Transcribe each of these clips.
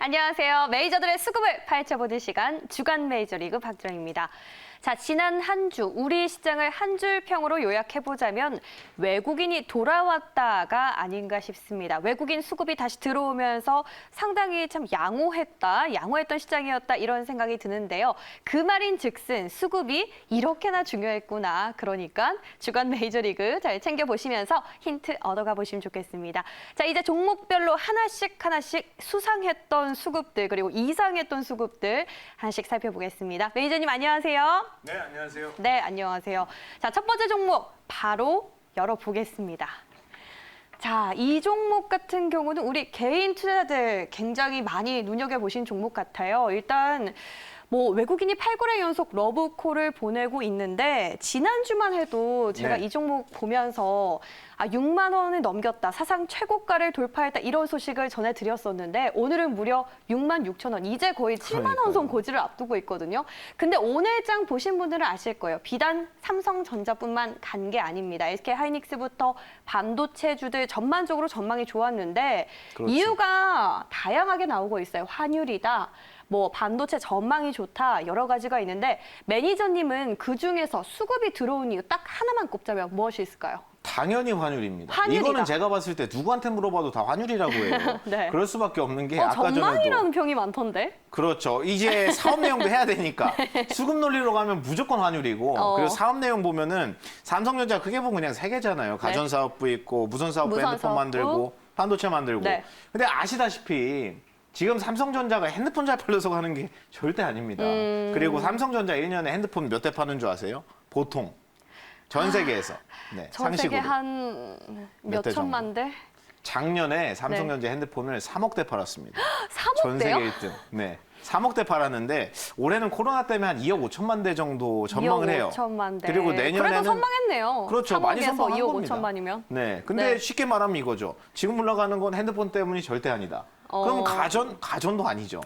안녕하세요. 메이저들의 수급을 파헤쳐보는 시간 주간 메이저리그 박주영입니다. 자, 지난 한 주 우리 시장을 한 줄 평으로 요약해보자면 외국인이 돌아왔다가 아닌가 싶습니다. 외국인 수급이 다시 들어오면서 상당히 참 양호했던 시장이었다 이런 생각이 드는데요. 그 말인즉슨 수급이 이렇게나 중요했구나. 그러니까 주간 메이저리그 잘 챙겨보시면서 힌트 얻어가 보시면 좋겠습니다. 자, 이제 종목별로 하나씩 수상했던 수급들 그리고 이상했던 수급들 하나씩 살펴보겠습니다. 매니저님 안녕하세요. 네, 안녕하세요. 네, 안녕하세요. 자, 첫 번째 종목 바로 열어보겠습니다. 자, 이 종목 같은 경우는 우리 개인 투자자들 굉장히 많이 눈여겨보신 종목 같아요. 일단 외국인이 8거래 연속 러브콜을 보내고 있는데 지난주만 해도 제가 이 종목 보면서 6만 원을 넘겼다, 사상 최고가를 돌파했다 이런 소식을 전해드렸었는데 오늘은 무려 6만 6천 원, 이제 거의 7만 원 선 고지를 앞두고 있거든요. 근데 오늘장 보신 분들은 아실 거예요. 비단 삼성전자뿐만 간 게 아닙니다. SK하이닉스부터 반도체주들 전반적으로 전망이 좋았는데 그렇죠. 이유가 다양하게 나오고 있어요. 환율이다. 반도체 전망이 좋다 여러 가지가 있는데 매니저님은 그중에서 수급이 들어온 이유 딱 하나만 꼽자면 무엇이 있을까요? 당연히 환율입니다. 환율이다. 이거는 제가 봤을 때 누구한테 물어봐도 다 환율이라고 해요. 네. 그럴 수밖에 없는 게 아까 전망이라는 전에도 평이 많던데? 그렇죠. 이제 사업 내용도 해야 되니까 수급 논리로 가면 무조건 환율이고 그리고 사업 내용 보면은 삼성전자 크게 보면 그냥 세 개잖아요. 가전사업부 있고 무선사업부 핸드폰 만들고 반도체 만들고. 네. 근데 아시다시피 지금 삼성전자가 핸드폰 잘 팔려서 가는 게 절대 아닙니다. 그리고 삼성전자 1년에 핸드폰 몇 대 파는 줄 아세요? 보통 전 세계에서 전 세계 상식으로 한 몇 대 천만 대? 작년에 삼성전자 핸드폰을 3억 대 팔았습니다. 3억 전 대요? 세계 1등. 네. 3억 대 팔았는데 올해는 코로나 때문에 한 2억 5천만 대 정도 전망을 2억 해요. 5천만 대. 그리고 내년에는 그래도 선방했네요. 그렇죠. 많이 3억에서 선방한 2억 겁니다. 5천만이면. 네. 근데 네. 쉽게 말하면 이거죠. 지금 올라가는 건 핸드폰 때문이 절대 아니다. 그럼 가전도 아니죠.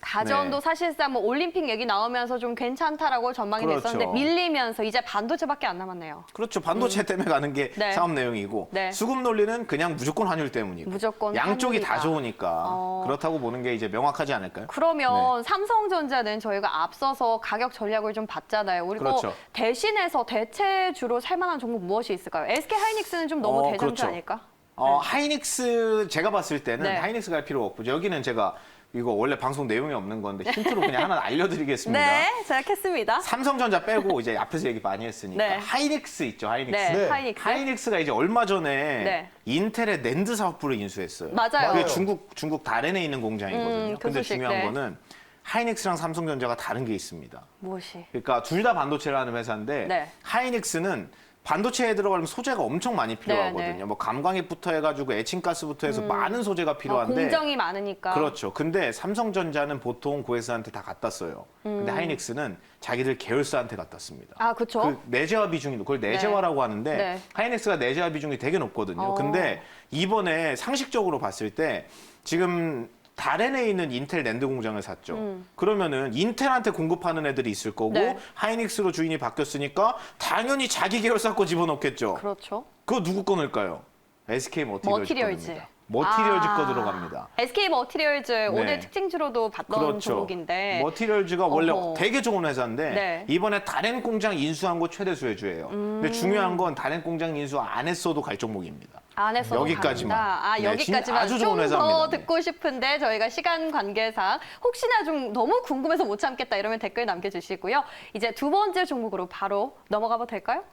가전도 네. 사실상 올림픽 얘기 나오면서 좀 괜찮다라고 전망이 그렇죠. 됐었는데 밀리면서 이제 반도체밖에 안 남았네요. 그렇죠. 반도체 때문에 가는 게 네. 사업 내용이고 네. 수급 논리는 그냥 무조건 환율 때문이고 무조건 양쪽이 환율이다. 다 좋으니까 그렇다고 보는 게 이제 명확하지 않을까요? 그러면 삼성전자는 저희가 앞서서 가격 전략을 좀 봤잖아요. 그리고 그렇죠. 대신해서 대체주로 살만한 종목 무엇이 있을까요? SK하이닉스는 좀 너무 대장주 그렇죠. 아닐까? 하이닉스 제가 봤을 때는 네. 하이닉스 갈 필요 없고 여기는 제가 이거 원래 방송 내용이 없는 건데 힌트로 그냥 하나 알려드리겠습니다. 네, 제작했습니다. 삼성전자 빼고 이제 앞에서 얘기 많이 했으니까 네. 하이닉스 있죠, 하이닉스. 네, 하이닉스. 하이닉스가 이제 얼마 전에 네. 인텔의 낸드 사업부를 인수했어요. 맞아요. 그게 중국 다롄에 있는 공장이거든요. 그 근데 소식, 중요한 네. 거는 하이닉스랑 삼성전자가 다른 게 있습니다. 무엇이? 그러니까 둘 다 반도체를 하는 회사인데 네. 하이닉스는 반도체에 들어가려면 소재가 엄청 많이 필요하거든요. 네. 뭐 감광입부터 해가지고 에칭가스부터 해서 많은 소재가 필요한데 공정이 많으니까. 그렇죠. 근데 삼성전자는 보통 그 회사한테 다 갖다 써요. 근데 하이닉스는 자기들 계열사한테 갖다 씁니다. 아, 그렇죠. 그 내재화 비중이 그걸 내재화라고 하는데 네. 하이닉스가 내재화 비중이 되게 높거든요. 근데 이번에 상식적으로 봤을 때 지금 다롄에 있는 인텔 낸드 공장을 샀죠. 그러면은 인텔한테 공급하는 애들이 있을 거고 네. 하이닉스로 주인이 바뀌었으니까 당연히 자기 계열사 거 집어넣겠죠. 그렇죠. 그거 누구 거 넣을까요? SK 머티리얼즈 머티리얼즈. 겁니다. 머티리얼즈 거 들어갑니다. SK 머티리얼즈 오늘 네. 특징주로도 봤던 그렇죠. 종목인데. 머티리얼즈가 원래 어허. 되게 좋은 회사인데 네. 이번에 다롄 공장 인수한 거 최대 수혜주예요. 근데 중요한 건 다롄 공장 인수 안 했어도 갈 종목입니다. 안 했어도 여기까지만. 간다. 네, 여기까지만 아주 좀 좋은 더 회사입니다. 네. 듣고 싶은데 저희가 시간 관계상 혹시나 좀 너무 궁금해서 못 참겠다 이러면 댓글 남겨주시고요. 이제 두 번째 종목으로 바로 넘어가도 될까요?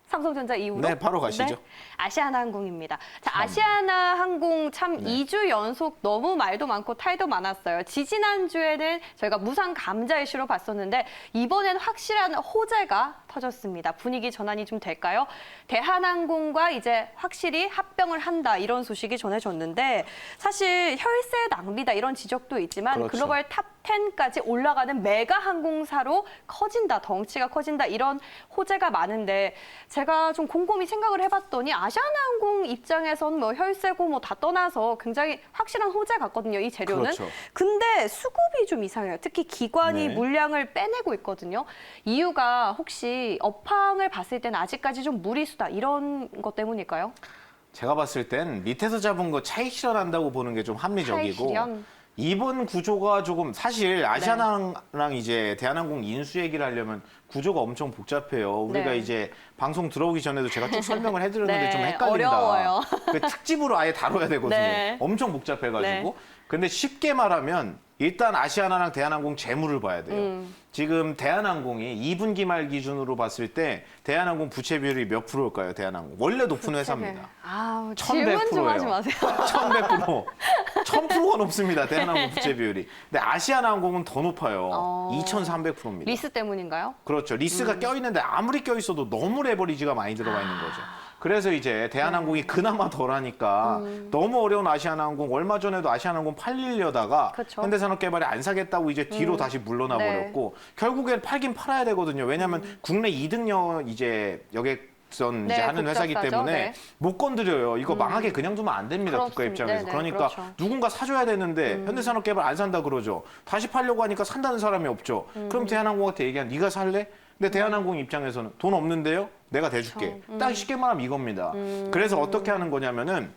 삼성전자 이후로? 네, 바로 가시죠. 아시아나항공입니다. 자, 아시아나항공 참 네. 2주 연속 너무 말도 많고 탈도 많았어요. 지지난주에는 저희가 무상 감자 이슈로 봤었는데 이번엔 확실한 호재가 터졌습니다. 분위기 전환이 좀 될까요? 대한항공과 이제 확실히 합병을 한다 이런 소식이 전해졌는데 사실 혈세 낭비다 이런 지적도 있지만 그렇죠. 글로벌 탑 10까지 올라가는 메가 항공사로 커진다, 덩치가 커진다 이런 호재가 많은데 제가 좀 곰곰이 생각을 해봤더니 아시아나항공 입장에선 뭐 혈세고 뭐 다 떠나서 굉장히 확실한 호재 같거든요, 이 재료는. 그렇죠. 근데 수급이 좀 이상해요. 특히 기관이 네. 물량을 빼내고 있거든요. 이유가 혹시 업황을 봤을 때는 아직까지 좀 무리수다 이런 것 때문일까요? 제가 봤을 땐 밑에서 잡은 거 차익 실현한다고 보는 게 좀 합리적이고 차익 실현? 이번 구조가 조금 사실 아시아나랑 이제 대한항공 인수 얘기를 하려면 구조가 엄청 복잡해요. 우리가 네. 이제 방송 들어오기 전에도 제가 쭉 설명을 해드렸는데 네, 좀 헷갈린다. 어려워요. 그 특집으로 아예 다뤄야 되거든요. 네. 엄청 복잡해가지고. 네. 근데 쉽게 말하면 일단 아시아나랑 대한항공 재무를 봐야 돼요. 지금 대한항공이 2분기 말 기준으로 봤을 때 대한항공 부채 비율이 몇 프로일까요? 대한항공 원래 높은 회사입니다. 아, 질문 좀 1100%예요. 하지 마세요. 1100%. 1000%가 높습니다. 대한항공 부채 비율이. 근데 아시아나항공은 더 높아요. 2300%입니다. 리스 때문인가요? 그렇죠. 리스가 껴있는데 아무리 껴있어도 너무 레버리지가 많이 들어가 있는 거죠. 그래서 이제 대한항공이 그나마 덜하니까 너무 어려운 아시아나항공 얼마 전에도 아시아나항공 팔리려다가 그쵸. 현대산업개발이 안 사겠다고 이제 뒤로 다시 물러나 네. 버렸고 결국엔 팔긴 팔아야 되거든요. 왜냐하면 국내 2등력 이제 여객선 네, 이제 하는 회사기 국적사죠. 때문에 네. 못 건드려요. 이거 망하게 그냥 두면 안 됩니다. 국가 그렇습니다. 입장에서. 네네, 그러니까 그렇죠. 누군가 사줘야 되는데 현대산업개발 안 산다 그러죠. 다시 팔려고 하니까 산다는 사람이 없죠. 그럼 대한항공한테 얘기한 네가 살래? 근데 대한항공 입장에서는 돈 없는데요? 내가 대줄게. 딱 쉽게 말하면 이겁니다. 그래서 어떻게 하는 거냐면은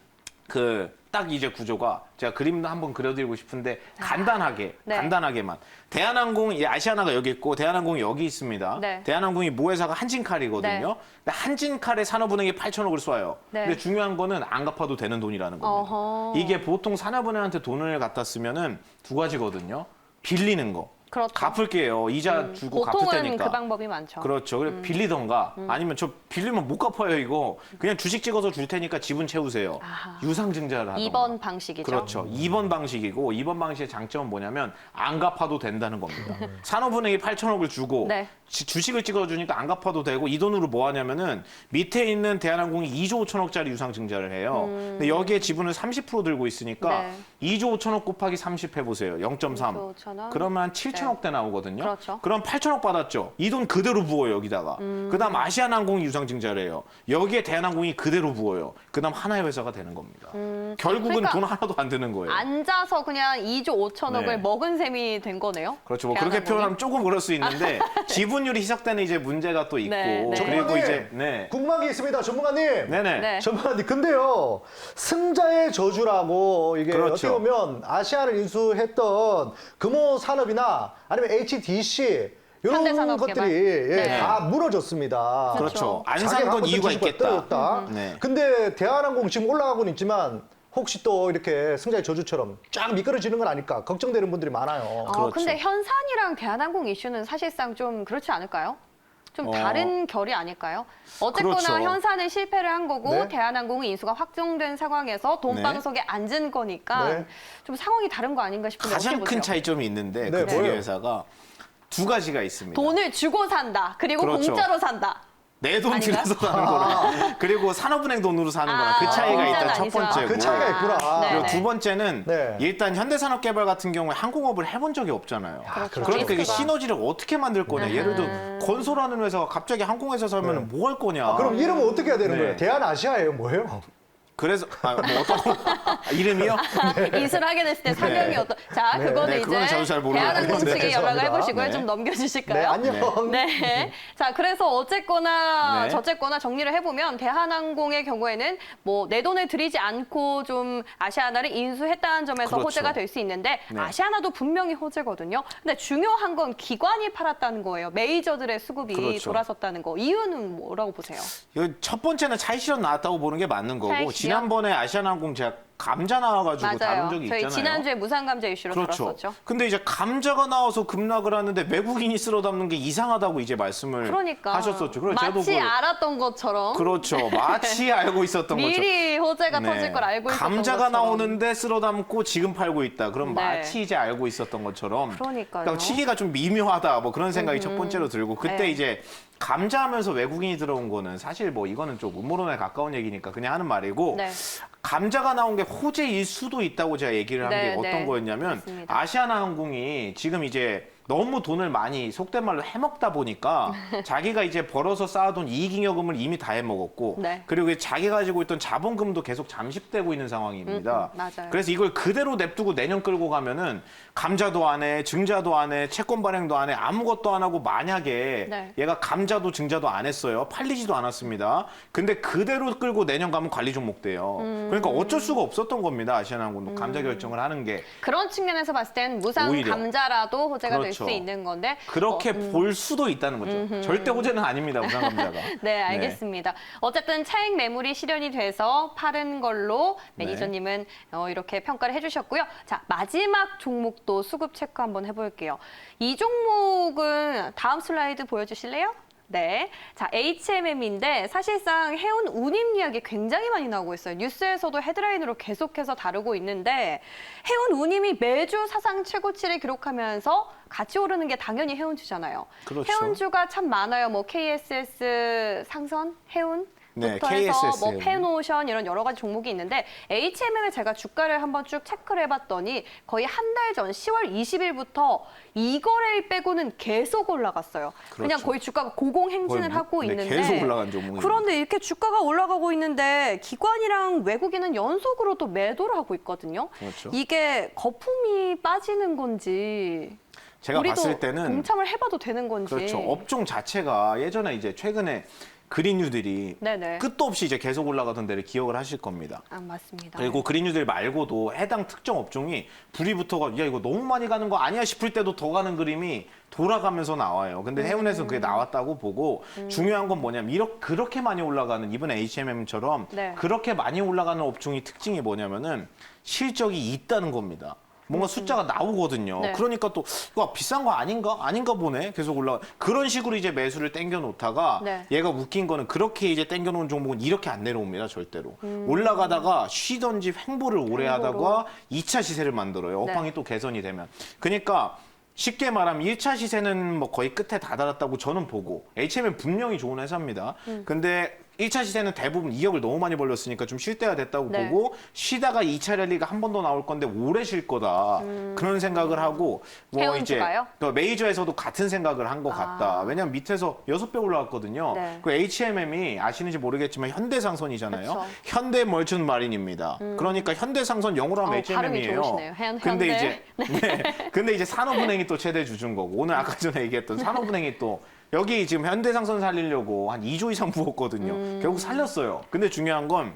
딱 이제 구조가 제가 그림도 한번 그려드리고 싶은데 간단하게 네. 간단하게만 대한항공 아시아나가 여기 있고 대한항공이 여기 있습니다. 네. 대한항공이 모회사가 한진칼이거든요. 네. 근데 한진칼에 산업은행이 8천억을 쏴요. 네. 근데 중요한 거는 안 갚아도 되는 돈이라는 겁니다. 어허. 이게 보통 산업은행한테 돈을 갖다 쓰면은 두 가지거든요. 빌리는 거. 그렇죠. 갚을게요. 이자 주고 갚을 보통은 테니까. 그 방법이 많죠. 그렇죠. 그래 빌리던가 아니면 저 빌리면 못 갚아요 이거. 그냥 주식 찍어서 줄 테니까 지분 채우세요. 아하. 유상증자를 하던가. 2번 방식이죠. 그렇죠. 2번 방식이고 2번 방식의 장점은 뭐냐면 안 갚아도 된다는 겁니다. 산업은행이 8천억을 주고 네. 주식을 찍어주니까 안 갚아도 되고 이 돈으로 뭐 하냐면은 밑에 있는 대한항공이 2조 5천억짜리 유상증자를 해요. 근데 여기에 지분을 30% 들고 있으니까 네. 2조 5천억 곱하기 30 해보세요. 0.3. 2조 5천억. 그러면 한 7천억대 나오거든요. 그렇죠. 그럼 8천억 받았죠. 이 돈 그대로 부어요 여기다가. 그다음 아시아나항공이 유상증자를 해요. 여기에 대한항공이 그대로 부어요. 그다음 하나의 회사가 되는 겁니다. 결국은 그러니까 돈 하나도 안 드는 거예요. 앉아서 그냥 2조 5천억을 네. 먹은 셈이 된 거네요. 그렇죠. 뭐 그렇게 대한항공이. 표현하면 조금 그럴 수 있는데 지분율이 희석되는 이제 문제가 또 있고 네, 네. 그리고 전문가님, 이제 네. 궁금한 게 있습니다. 전문가님. 네네. 네. 전문가님, 근데요, 승자의 저주라고 이게 그렇죠. 어떻게 보면 아시아를 인수했던 금호산업이나 아니면 HDC 이런 현대산업개발. 것들이 예, 네. 다 무너졌습니다. 그렇죠. 안 자기가 산 건 한번 이유가 뒤집어 있겠다. 떨어졌다. 네. 근데 대한항공 지금 올라가고는 있지만 혹시 또 이렇게 승자의 저주처럼 쫙 미끄러지는 건 아닐까 걱정되는 분들이 많아요. 그렇죠. 근데 현산이랑 대한항공 이슈는 사실상 좀 그렇지 않을까요? 좀 다른 결이 아닐까요? 어쨌거나 그렇죠. 현산은 실패를 한 거고 네. 대한항공은 인수가 확정된 상황에서 돈방석에 앉은 거니까 네. 좀 상황이 다른 거 아닌가 싶은데 어떻게 가장 보세요? 큰 차이점이 있는데 네, 그 두 개 뭐예요? 회사가 두 가지가 있습니다. 돈을 주고 산다. 그리고 그렇죠. 공짜로 산다. 내 돈 아닌가요? 들여서 사는 거랑 그리고 산업은행 돈으로 사는 거랑 그 차이가 공짜는 일단 첫 아니지만. 번째고 그 차이가 있구나. 네. 그리고 두 번째는 네. 일단 현대산업개발 같은 경우에 항공업을 해본 적이 없잖아요. 그렇죠. 그러니까 이게 리스크가. 시너지를 어떻게 만들 거냐. 예를 들어 건설하는 회사가 갑자기 항공회사 사면 뭐 할 거냐. 그럼 이름은 어떻게 해야 되는 네. 거예요? 대한아시아예요? 뭐예요? 그래서 뭐 어떤 이름이요? 인수를 하게 됐을 때 사명이 어떤? 자, 네. 그거는 네, 그거는 저도 이제 잘 모르겠는데. 대한항공 네, 측에 연락을 죄송합니다. 해보시고요. 네. 좀 네, 넘겨주실까요? 안녕. 네. 자, 그래서 어쨌거나 네. 저쨌거나 정리를 해보면 대한항공의 경우에는 뭐 내 돈을 들이지 않고 좀 아시아나를 인수했다는 점에서 그렇죠. 호재가 될 수 있는데 네. 아시아나도 분명히 호재거든요. 근데 중요한 건 기관이 팔았다는 거예요. 메이저들의 수급이 그렇죠. 돌아섰다는 거. 이유는 뭐라고 보세요? 이거 첫 번째는 차이 실현 나왔다고 보는 게 맞는 거고 차이 실현? 지난번에 아시아나항공 제가 감자 나와가지고 다룬 맞아요. 적이 저희 있잖아요. 지난주에 무상감자 이슈로 그렇죠. 들었었죠. 근데 이제 감자가 나와서 급락을 하는데 외국인이 쓸어 담는 게 이상하다고 이제 말씀을 그러니까 하셨었죠. 그래서 저도 마치 그걸- 알았던 것처럼 그렇죠. 마치 알고 있었던 것처럼. 미리 호재가 네. 터질 걸 알고 있었던 감자가 것처럼. 나오는데 쓸어 담고 지금 팔고 있다. 그럼 네. 마치 이제 알고 있었던 것처럼. 그러니까요. 그러니까 시기가 좀 미묘하다. 뭐 그런 생각이 첫 번째로 들고 그때 네. 이제 감자하면서 외국인이 들어온 거는 사실 뭐 이거는 좀 음모론에 가까운 얘기니까 그냥 하는 말이고 네. 감자가 나온 게 호재일 수도 있다고 제가 얘기를 한 게 네, 어떤 네. 거였냐면 맞습니다. 아시아나항공이 지금 이제 너무 돈을 많이 속된 말로 해먹다 보니까 자기가 이제 벌어서 쌓아둔 이익잉여금을 이미 다 해먹었고 네. 그리고 자기가 가지고 있던 자본금도 계속 잠식되고 있는 상황입니다. 맞아요. 그래서 이걸 그대로 냅두고 내년 끌고 가면은 감자도 안 해, 증자도 안 해, 채권 발행도 안 해, 아무것도 안 하고 만약에 네. 얘가 감자도 증자도 안 했어요. 팔리지도 않았습니다. 근데 그대로 끌고 내년 가면 관리 종목 돼요. 그러니까 어쩔 수가 없었던 겁니다. 아시아나항공도 감자 결정을 하는 게. 그런 측면에서 봤을 땐 무상 오히려. 감자라도 호재가 될 수 그렇죠. 있는 건데 그렇게 볼 수도 있다는 거죠. 절대 호재는 아닙니다. 무상 감자가. 네, 알겠습니다. 어쨌든 차익 매물이 실현이 돼서 파른 걸로 매니저님은 이렇게 평가를 해주셨고요. 자, 마지막 종목도 수급 체크 한번 해볼게요. 이 종목은 다음 슬라이드 보여주실래요? 네. 자, HMM인데 사실상 해운 운임 이야기 굉장히 많이 나오고 있어요. 뉴스에서도 헤드라인으로 계속해서 다루고 있는데 해운 운임이 매주 사상 최고치를 기록하면서 같이 오르는 게 당연히 해운주잖아요. 그렇죠. 해운주가 참 많아요. 뭐 KSS 상선, 해운 네, 부터 해서 KSS 뭐 해운. 펜오션 이런 여러 가지 종목이 있는데 HMM에 제가 주가를 한번 쭉 체크를 해봤더니 거의 한 달 전 10월 20일부터 이거래일 빼고는 계속 올라갔어요. 그냥 그렇죠. 거의 주가가 고공행진을 거의 하고 네, 있는데 계속 올라간 종목입니다. 그런데 이렇게 주가가 올라가고 있는데 기관이랑 외국인은 연속으로 또 매도를 하고 있거든요. 그렇죠. 이게 거품이 빠지는 건지 제가 우리도 봤을 때는 동참을 해봐도 되는 건지. 그렇죠. 업종 자체가 예전에 이제 최근에 그린뉴들이 네네. 끝도 없이 이제 계속 올라가던 데를 기억을 하실 겁니다. 아, 맞습니다. 그리고 그린뉴들 말고도 해당 특정 업종이 불이 붙어가 야 이거 너무 많이 가는 거 아니야 싶을 때도 더 가는 그림이 돌아가면서 나와요. 근데 해운에서는 그게 나왔다고 보고 중요한 건 뭐냐면 그렇게 많이 올라가는 이번 HMM처럼 네. 그렇게 많이 올라가는 업종이 특징이 뭐냐면은 실적이 있다는 겁니다. 뭔가 숫자가 나오거든요. 네. 그러니까 또 이거 비싼 거 아닌가? 아닌가 보네. 계속 올라가. 그런 식으로 이제 매수를 땡겨 놓다가 네. 얘가 웃긴 거는 그렇게 이제 땡겨 놓은 종목은 이렇게 안 내려옵니다. 절대로. 올라가다가 쉬던지 횡보를 오래 하다가 2차 시세를 만들어요. 네. 업황이 또 개선이 되면. 그러니까 쉽게 말하면 1차 시세는 뭐 거의 끝에 다다랐다고 저는 보고 HM은 분명히 좋은 회사입니다. 근데 1차 시세는 대부분 2억을 너무 많이 벌렸으니까 좀 쉴 때가 됐다고 네. 보고 쉬다가 2차 랠리가 한 번 더 나올 건데 오래 쉴 거다. 그런 생각을 하고 뭐 이제 해운주가요? 또 메이저에서도 같은 생각을 한 것 같다. 왜냐면 밑에서 6배 올라왔거든요. 네. 그 HMM이 아시는지 모르겠지만 현대상선이잖아요. 그쵸. 현대멀춘 마린입니다. 그러니까 현대상선 영어로 하면 발음이 HMM이에요. 좋으시네요. 근데 현대. 이제 근데 이제 산업은행이 또 최대 주주인 거고 오늘 아까 전에 얘기했던 산업은행이 또 여기 지금 현대상선 살리려고 한 2조 이상 부었거든요. 결국 살렸어요. 근데 중요한 건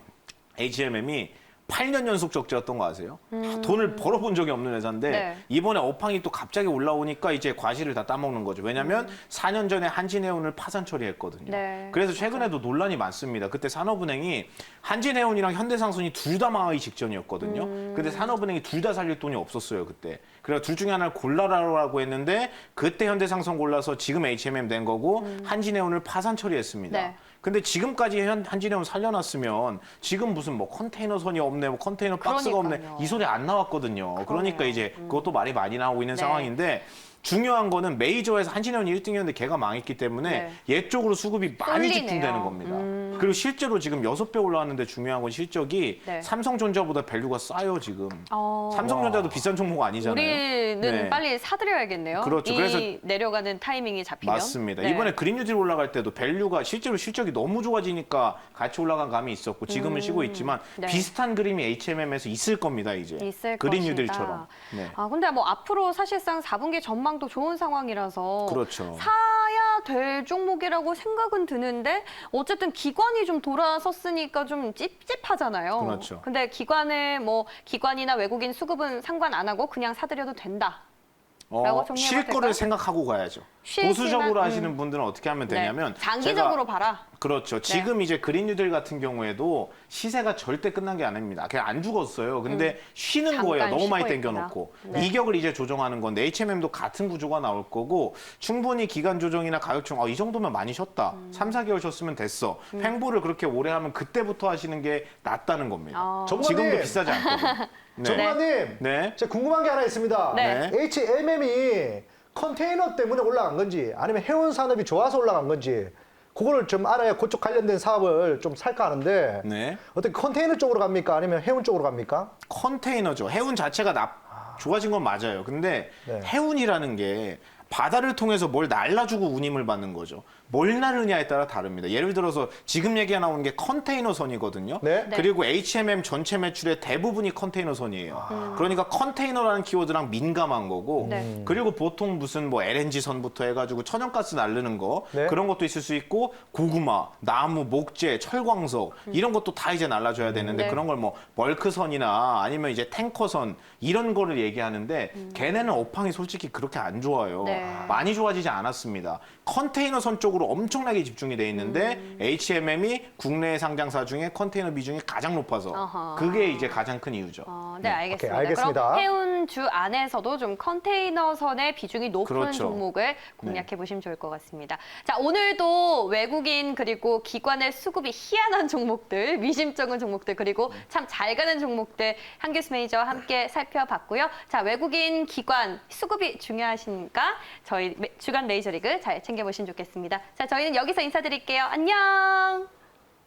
HMM이 8년 연속 적자였던 거 아세요? 돈을 벌어본 적이 없는 회사인데 네. 이번에 업황이 또 갑자기 올라오니까 이제 과실을 다 따먹는 거죠. 왜냐하면 4년 전에 한진해운을 파산 처리했거든요. 네. 그래서 최근에도 논란이 많습니다. 그때 산업은행이 한진해운이랑 현대상선이 둘 다 망하기 직전이었거든요. 근데 산업은행이 둘 다 살릴 돈이 없었어요. 그때. 그래서 둘 중에 하나를 골라라고 했는데 그때 현대상선 골라서 지금 HMM 된 거고 한진해운을 파산 처리했습니다. 네. 근데 지금까지 한진해운 살려놨으면 지금 무슨 뭐 컨테이너선이 없네, 뭐 컨테이너 박스가 그러니까요. 없네 이 소리 안 나왔거든요. 그러니까 그러네요. 이제 그것도 말이 많이 나오고 있는 네. 상황인데 중요한 거는 메이저에서 한진해운이 1등이었는데 걔가 망했기 때문에 네. 얘 쪽으로 수급이 많이 쏠리네요. 집중되는 겁니다. 그리고 실제로 지금 6배 올라왔는데 중요한 건 실적이 네. 삼성전자보다 밸류가 싸요 지금. 어. 삼성전자도 비싼 종목 아니잖아요. 우리는 네. 빨리 사드려야겠네요. 그렇죠. 이 그래서 내려가는 타이밍이 잡히면. 맞습니다. 네. 이번에 그린뉴딜 올라갈 때도 밸류가 실제로 실적이 너무 좋아지니까 같이 올라간 감이 있었고 지금은 쉬고 있지만 네. 비슷한 그림이 HMM에서 있을 겁니다. 이제 있을 그린뉴딜처럼. 것이다. 네. 아, 근데 뭐 앞으로 사실상 4분기 전망도 좋은 상황이라서 그렇죠. 사야 될 종목이라고 생각은 드는데 어쨌든 기관이 좀 돌아섰으니까 좀 찝찝하잖아요. 그렇죠. 근데 기관이나 외국인 수급은 상관 안 하고 그냥 사드려도 된다. 라고 정리해도 쉴 될까요? 거를 생각하고 가야죠. 쉴 보수적으로 때만, 하시는 분들은 어떻게 하면 되냐면 네. 장기적으로 제가- 봐라. 그렇죠. 지금 이제 그린뉴딜 같은 경우에도 시세가 절대 끝난 게 아닙니다. 그냥 안 죽었어요. 근데 쉬는 잠깐 거예요. 너무 많이 쉬고 있구나. 땡겨놓고. 네. 이격을 이제 조정하는 건데 HMM도 같은 구조가 나올 거고 충분히 기간 조정이나 가격 조정 이 정도면 많이 쉬었다. 3, 4개월 쉬었으면 됐어. 횡보를 그렇게 오래 하면 그때부터 하시는 게 낫다는 겁니다. 전문가님. 지금도 비싸지 않거든요. 네. 전문가님, 네. 제가 궁금한 게 하나 있습니다. 네. HMM이 컨테이너 때문에 올라간 건지 아니면 해운 산업이 좋아서 올라간 건지 그거를 좀 알아야 그쪽 관련된 사업을 좀 살까 하는데 네. 어떻게 컨테이너 쪽으로 갑니까? 아니면 해운 쪽으로 갑니까? 컨테이너죠. 해운 자체가 좋아진 건 맞아요. 근데 네. 해운이라는 게 바다를 통해서 뭘 날라주고 운임을 받는 거죠. 뭘 나르냐에 따라 다릅니다. 예를 들어서 지금 얘기가 나오는 게 컨테이너선이거든요. 네. 그리고 H&M 전체 매출의 대부분이 컨테이너선이에요. 그러니까 컨테이너라는 키워드랑 민감한 거고 네. 그리고 보통 무슨 뭐 LNG선부터 해가지고 천연가스 날르는 거 네. 그런 것도 있을 수 있고 고구마, 나무, 목재, 철광석 이런 것도 다 이제 날라줘야 되는데 네. 그런 걸 뭐 멀크선이나 아니면 이제 탱커선 이런 거를 얘기하는데 걔네는 업황이 솔직히 그렇게 안 좋아요. 네. 많이 좋아지지 않았습니다. 컨테이너선 쪽으로 엄청나게 집중이 돼 있는데 H&M이 국내 상장사 중에 컨테이너 비중이 가장 높아서 어허. 그게 이제 가장 큰 이유죠. 네, 알겠습니다. 오케이, 알겠습니다. 그럼 해운주 안에서도 좀 컨테이너선의 비중이 높은 그렇죠. 종목을 공략해 보시면 좋을 것 같습니다. 자, 오늘도 외국인 그리고 기관의 수급이 희한한 종목들, 미심쩍은 종목들 그리고 참 잘 가는 종목들 한규수 매니저와 함께 살펴봤고요. 자, 외국인 기관 수급이 중요하시니까 저희 주간 레이저리그 잘 챙겨보시면 좋겠습니다. 자, 저희는 여기서 인사드릴게요. 안녕.